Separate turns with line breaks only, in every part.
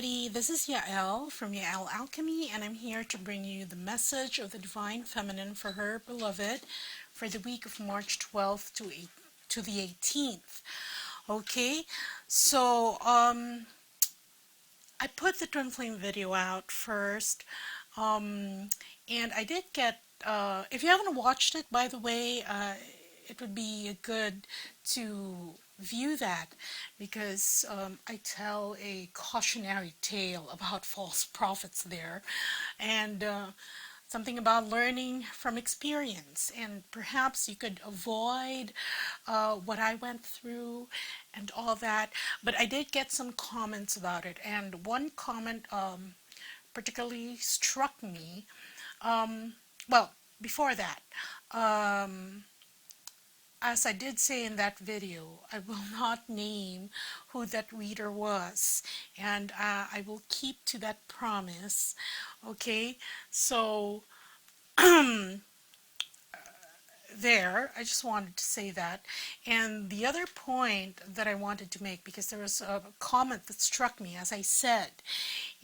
everybody, this is Yael from Yael Alchemy, and I'm here to bring you the message of the Divine Feminine for her beloved for the week of March 12th to the 18th. Okay, so I put the Twin Flame video out first, and I did get, if you haven't watched it, by the way, it would be good to view that because I tell a cautionary tale about false prophets there, and something about learning from experience, and perhaps you could avoid what I went through and all that. But I did get some comments about it, and one comment particularly struck me. Well, before that, as I did say in that video, I will not name who that reader was, and I will keep to that promise. Okay, so there, I just wanted to say that. And the other point that I wanted to make, because there was a comment that struck me, as I said,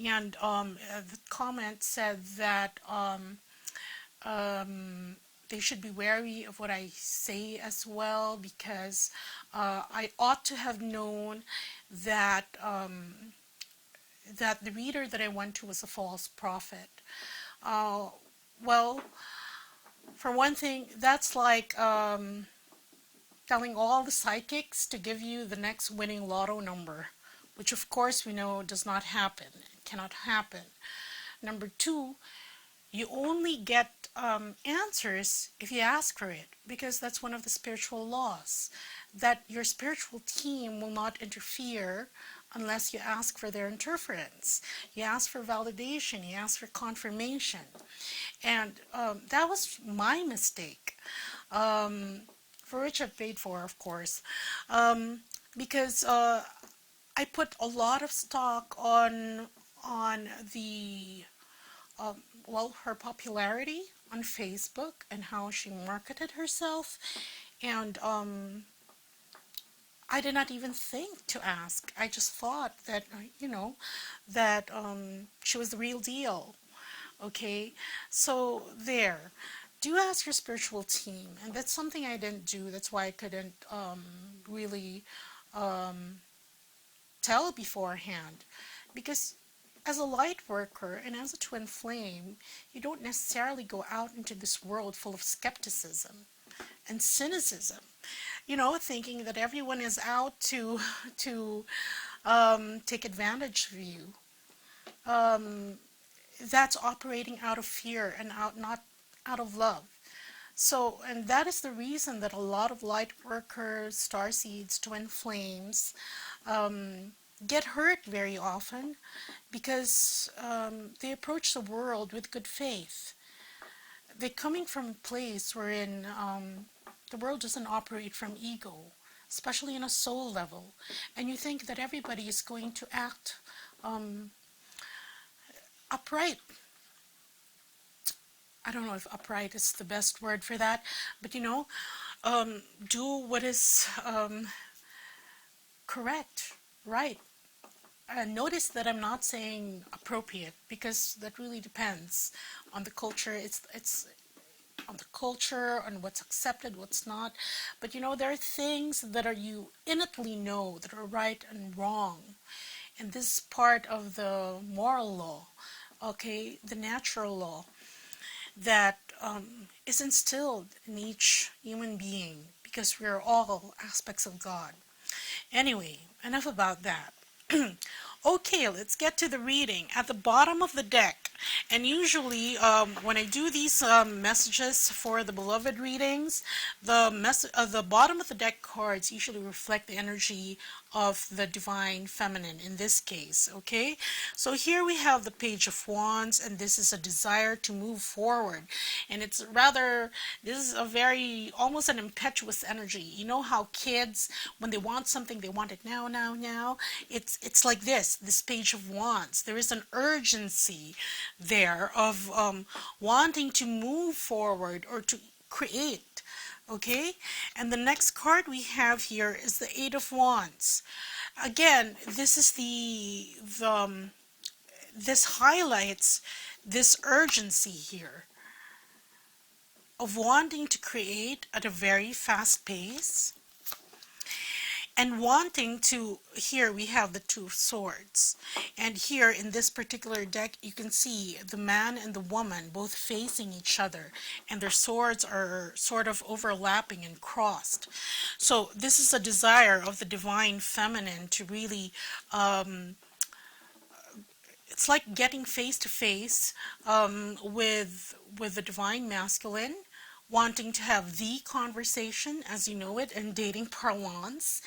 and the comment said that they should be wary of what I say as well, because I ought to have known that that the reader that I went to was a false prophet. Well, for one thing, that's like telling all the psychics to give you the next winning lotto number, which of course we know does not happen, cannot happen. Number two, you only get answers if you ask for it, because that's one of the spiritual laws, that your spiritual team will not interfere unless you ask for their interference. You ask for validation, you ask for confirmation. And that was my mistake, for which I paid for, of course, because I put a lot of stock on the well, her popularity on Facebook and how she marketed herself, and I did not even think to ask. I just thought that that she was the real deal. Okay, so there. Do ask your spiritual team, and that's something I didn't do. That's why I couldn't really tell beforehand, because as a light worker and as a twin flame, you don't necessarily go out into this world full of skepticism and cynicism, thinking that everyone is out to take advantage of you. That's operating out of fear and not out of love. So, and that is the reason that a lot of light workers, starseeds, twin flames, get hurt very often, because they approach the world with good faith. They're coming from a place wherein the world doesn't operate from ego, especially in a soul level, and you think that everybody is going to act upright. I don't know if upright is the best word for that, but do what is correct, right. Notice that I'm not saying appropriate, because that really depends on the culture. It's on the culture, on what's accepted, what's not. But there are things that you innately know that are right and wrong, and this is part of the moral law, okay, the natural law that is instilled in each human being, because we are all aspects of God. Anyway, enough about that. Okay, let's get to the reading. At the bottom of the deck, and usually when I do these messages for the beloved readings, the bottom of the deck cards usually reflect the energy of the divine feminine in this case. Okay, so here we have the Page of Wands, and this is a desire to move forward, and it's rather, this is a very, almost an impetuous energy. You know how kids, when they want something, they want it now. It's like this Page of Wands. There is an urgency there of wanting to move forward or to create. Okay, and the next card we have here is the Eight of Wands. Again, this is the this highlights this urgency here of wanting to create at a very fast pace and wanting to. Here we have the Two of Swords, and here in this particular deck you can see the man and the woman both facing each other, and their swords are sort of overlapping and crossed. So this is a desire of the divine feminine to really, it's like getting face to face with the divine masculine, wanting to have the conversation as you know it in dating parlance,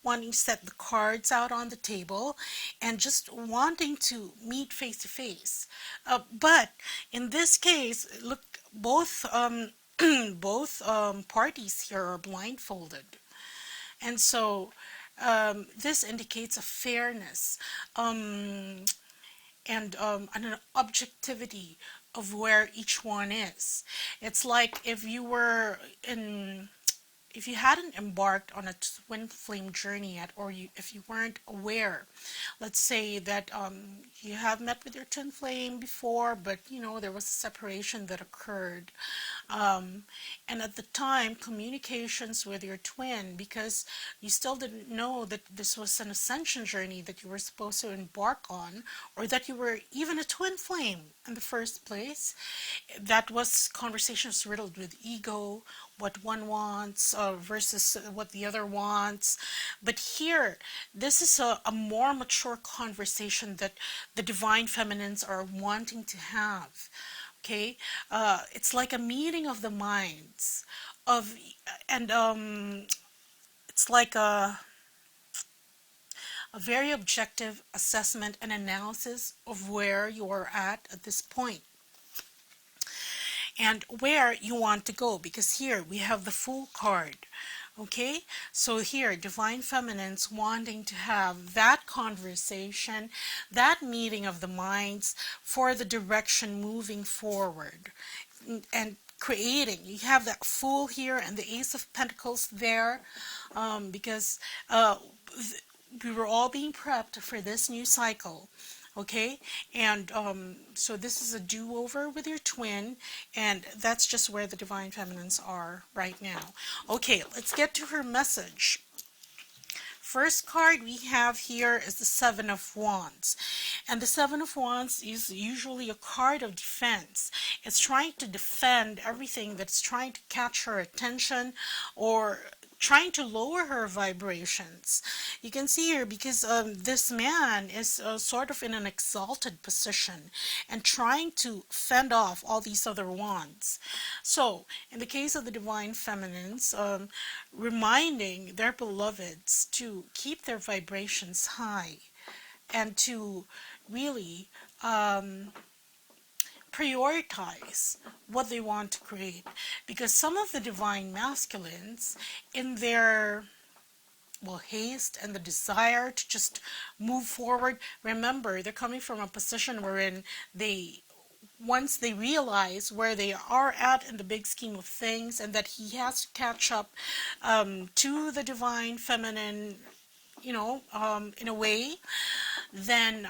wanting to set the cards out on the table, and just wanting to meet face to face. But in this case, look, both both parties here are blindfolded, and so this indicates a fairness and an objectivity of where each one is. It's like if you were in, if you hadn't embarked on a twin flame journey yet, or if you weren't aware, let's say that you have met with your twin flame before, but you know there was a separation that occurred, and at the time communications with your twin, because you still didn't know that this was an ascension journey that you were supposed to embark on, or that you were even a twin flame in the first place, that was conversations riddled with ego, what one wants versus what the other wants. But here, this is a more mature conversation that the divine feminines are wanting to have. Okay, it's like a meeting of the minds of, and it's like a very objective assessment and analysis of where you are at this point and where you want to go, because here we have the Fool card. Okay, so here divine feminines wanting to have that conversation, that meeting of the minds for the direction moving forward and creating. You have that Fool here and the Ace of Pentacles there, because we were all being prepped for this new cycle. Okay, and so this is a do-over with your twin, and that's just where the divine feminines are right now. Okay, let's get to her message. First card we have here is the Seven of Wands, and the Seven of Wands is usually a card of defense. It's trying to defend everything that's trying to catch her attention or trying to lower her vibrations. You can see here because this man is sort of in an exalted position and trying to fend off all these other wands. So in the case of the divine feminines, reminding their beloveds to keep their vibrations high and to really prioritize what they want to create, because some of the divine masculines, in their haste and the desire to just move forward, remember they're coming from a position wherein they, once they realize where they are at in the big scheme of things and that he has to catch up to the divine feminine, you know, in a way, then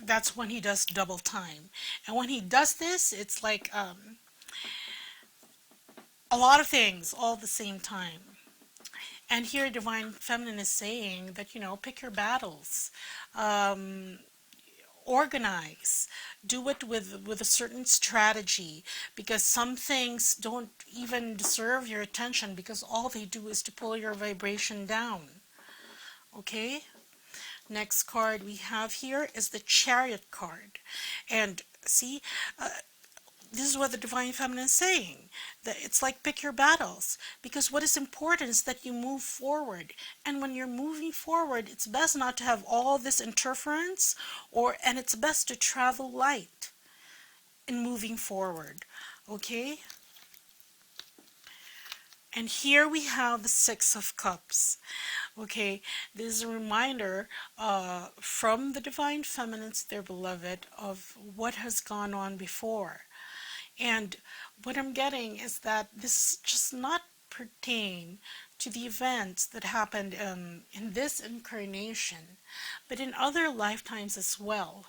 that's when he does double time. And when he does this, it's like a lot of things all at the same time. And here divine feminine is saying that, you know, pick your battles, organize, do it with a certain strategy, because some things don't even deserve your attention because all they do is to pull your vibration down. Okay? Next card we have here is the Chariot card. And see, this is what the divine feminine is saying, that it's like pick your battles, because what is important is that you move forward, and when you're moving forward, it's best not to have all this interference, and it's best to travel light in moving forward. Okay, and here we have the Six of Cups. Okay, this is a reminder from the divine feminines, their beloved, of what has gone on before. And what I'm getting is that this just not pertain to the events that happened in this incarnation, but in other lifetimes as well.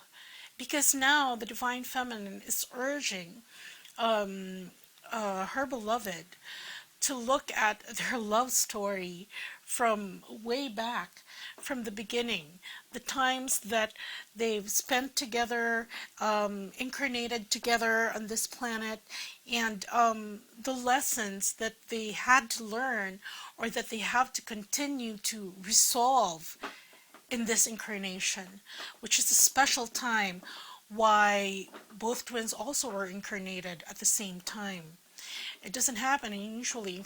Because now the Divine Feminine is urging her beloved to look at their love story from way back, from the beginning, the times that they've spent together, incarnated together on this planet, and the lessons that they had to learn or that they have to continue to resolve in this incarnation, which is a special time why both twins also are incarnated at the same time. It doesn't happen, and usually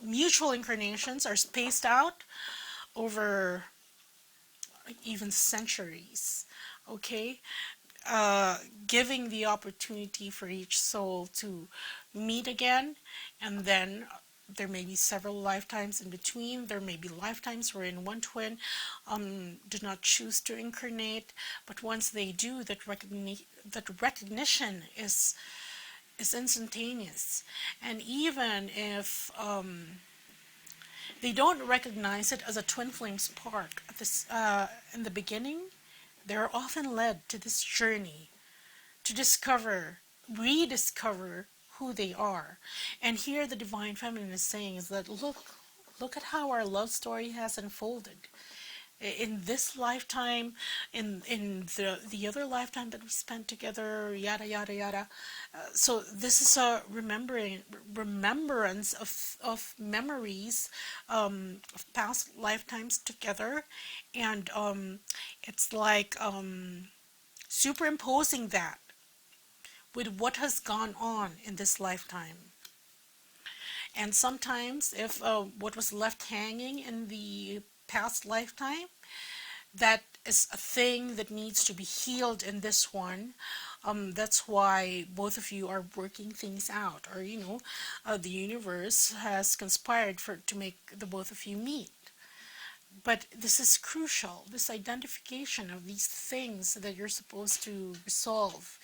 mutual incarnations are spaced out over even centuries, okay? Giving the opportunity for each soul to meet again, and then there may be several lifetimes in between. There may be lifetimes wherein one twin do not choose to incarnate, but once they do, that recognition is instantaneous. And even if they don't recognize it as a twin flame spark at this, in the beginning, they're often led to this journey to rediscover who they are. And here the Divine Feminine is saying is that look at how our love story has unfolded. In this lifetime, in the other lifetime that we spent together, yada yada yada. So this is a remembrance of memories of past lifetimes together, and it's like superimposing that with what has gone on in this lifetime. And sometimes if what was left hanging in the past lifetime, that is a thing that needs to be healed in this one. That's why both of you are working things out, or the universe has conspired to make the both of you meet. But this is crucial, this identification of these things that you're supposed to resolve,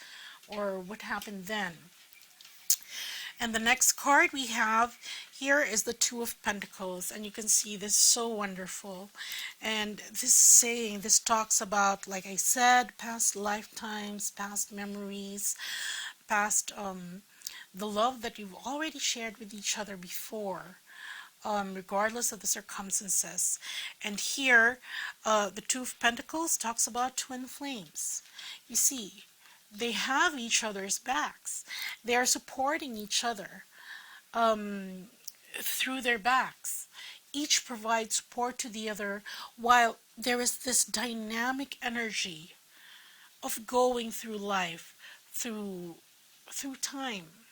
or what happened then. And the next card we have here is the Two of Pentacles, and you can see this is so wonderful. And this talks about, like I said, past lifetimes, past memories, past the love that you've already shared with each other before, regardless of the circumstances. And here, the Two of Pentacles talks about twin flames. You see, they have each other's backs. They are supporting each other through their backs. Each provides support to the other, while there is this dynamic energy of going through life, through time,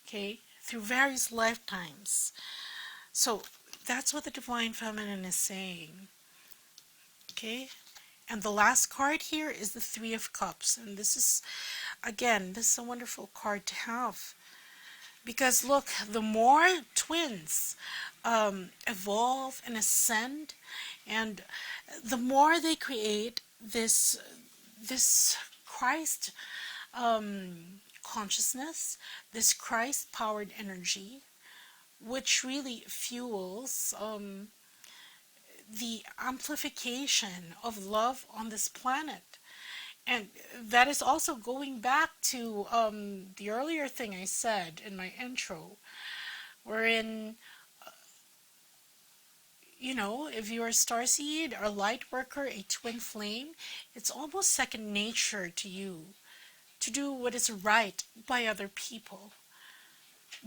okay, through various lifetimes. So that's what the Divine Feminine is saying, okay? And the last card here is the Three of Cups. And this is, again, this is a wonderful card to have. Because look, the more twins evolve and ascend, and the more they create this Christ consciousness, this Christ-powered energy, which really fuels the amplification of love on this planet. And that is also going back to the earlier thing I said in my intro, wherein, if you're a starseed, a light worker, a twin flame, it's almost second nature to you to do what is right by other people,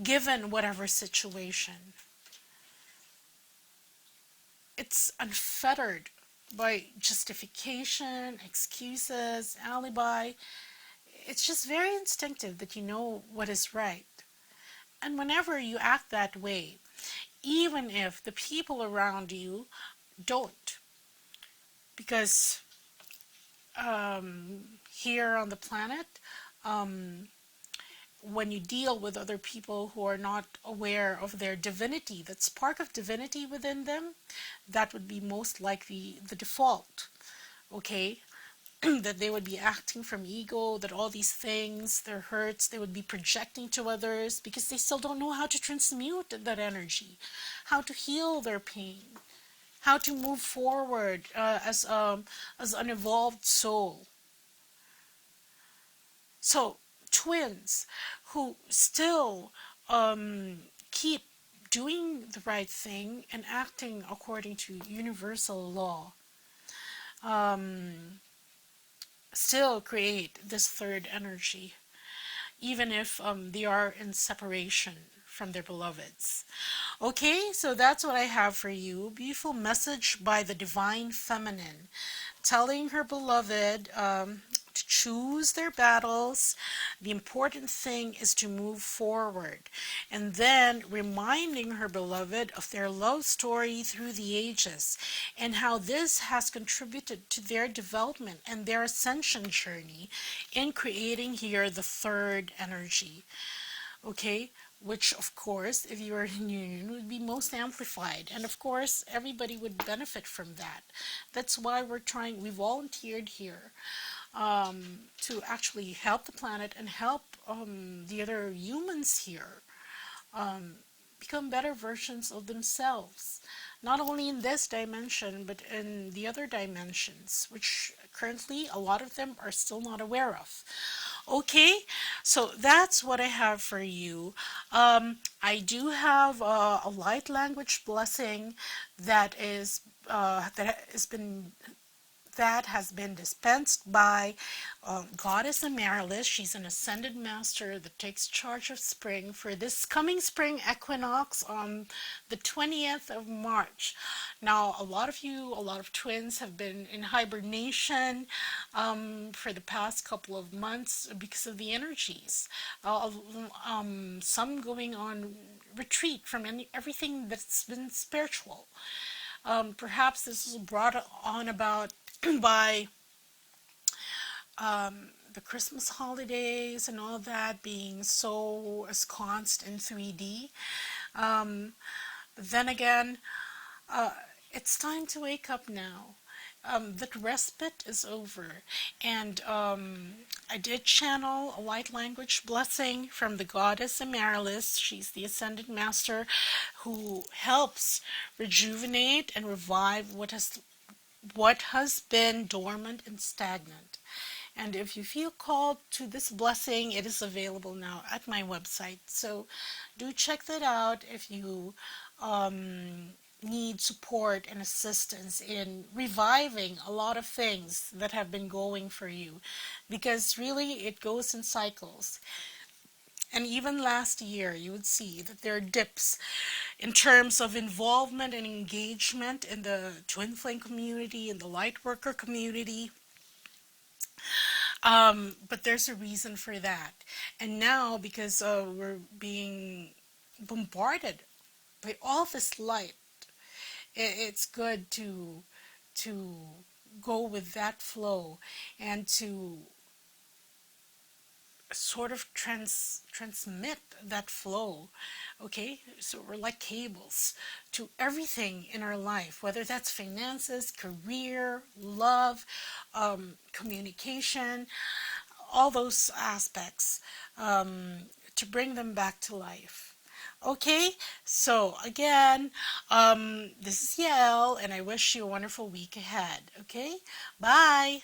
given whatever situation. It's unfettered by justification, excuses, alibi. It's just very instinctive that you know what is right. And whenever you act that way, even if the people around you don't, because here on the planet, when you deal with other people who are not aware of their divinity, that spark of divinity within them, that would be most likely the default, okay? that they would be acting from ego, that all these things, their hurts, they would be projecting to others because they still don't know how to transmute that energy, how to heal their pain, how to move forward as an evolved soul. So twins who still keep doing the right thing and acting according to universal law still create this third energy, even if they are in separation from their beloveds. Okay, so that's what I have for you. Beautiful message by the Divine Feminine, telling her beloved to choose their battles. The important thing is to move forward. And then reminding her beloved of their love story through the ages and how this has contributed to their development and their ascension journey in creating here the third energy. Okay, which of course, if you are in union, would be most amplified, and of course everybody would benefit from that. That's why we volunteered here to actually help the planet and help the other humans here become better versions of themselves, not only in this dimension but in the other dimensions, which currently a lot of them are still not aware of. Okay, so that's what I have for you. I do have a light language blessing that is that has been dispensed by Goddess Amaryllis. She's an Ascended Master that takes charge of spring for this coming Spring Equinox on the 20th of March. Now, a lot of twins have been in hibernation for the past couple of months because of the energies. Some going on retreat from everything that's been spiritual. Perhaps this was brought on about by the Christmas holidays and all that being so ensconced in 3D. But then again, it's time to wake up now. The respite is over, and I did channel a light language blessing from the Goddess Amaryllis. She's the Ascended Master who helps rejuvenate and revive what has been dormant and stagnant. And if you feel called to this blessing, it is available now at my website. So do check that out if you need support and assistance in reviving a lot of things that have been going for you. Because really, it goes in cycles. And even last year, you would see that there are dips in terms of involvement and engagement in the twin flame community, in the light worker community. But there's a reason for that. And now, because we're being bombarded by all this light, it's good to go with that flow and to sort of transmit that flow. Okay, so we're like cables to everything in our life, whether that's finances, career, love, communication, all those aspects, to bring them back to life. Okay, so again, this is Yael, and I wish you a wonderful week ahead. Okay, bye.